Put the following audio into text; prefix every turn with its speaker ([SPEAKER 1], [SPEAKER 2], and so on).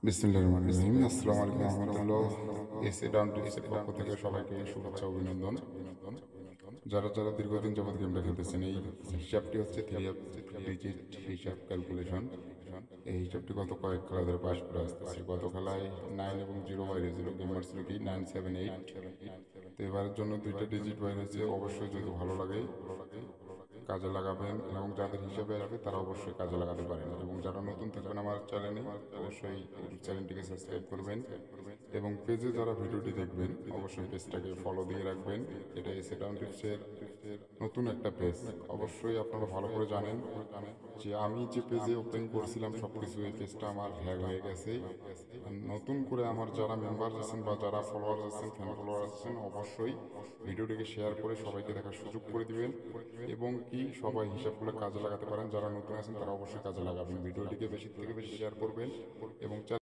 [SPEAKER 1] বিসমিল্লাহির রহমানির রহিম। আসসালামু আলাইকুম রহমতুল্লাহ। এসএ ডাউন টিপসের পক্ষ থেকে সবাইকে শুভেচ্ছা অভিনন্দন। যারা যারা দীর্ঘদিন যাবৎ গেমটা খেলতেছেন, এই হিসাবটি হচ্ছে 3 ডিজিট হিসাব ক্যালকুলেশন। এই হিসাবটি গত কয়েক খেলা ধরে পাস করে আসতেছে। গত খেলায় 9 এবং 0 বাইরে ছিল, গেমার ছিল কি 978। তো এবারের জন্য 2টা ডিজিট বাইরে হয়েছে। অবশ্যই যদি ভালো লাগে কাজে লাগাবেন, এবং যাদের হিসাবে আসবে তারা অবশ্যই কাজে লাগাতে পারেন। এবং যারা নতুন থাকবেন আমার চ্যানেলে, অবশ্যই ইউটিউব চ্যানেলটিকে সাবস্ক্রাইব করবেন, এবং পেজে যারা ভিডিওটি দেখবেন অবশ্যই পেজটাকে ফলো দিয়ে রাখবেন। এটা এসে ডাউন টিপসের নতুন একটা পেজ। অবশ্যই আপনারা ভালো করে জানেন যে আমি যে পেজে ওপেন করছিলাম সব কিছু, এই পেজটা আমার হ্যাক হয়ে গেছে। নতুন করে আমার যারা মেম্বার আছেন বা যারা ফলোয়ার আছেন, ফ্যান ফলোয়ার আছেন, অবশ্যই ভিডিওটিকে শেয়ার করে সবাইকে দেখার সুযোগ করে দিবেন, এবং কি সবাই হিসাবগুলো কাজে লাগাতে পারেন। যারা নতুন আছেন তারা অবশ্যই কাজে লাগাবেন। ভিডিওটিকে বেশি থেকে বেশি শেয়ার করবেন এবং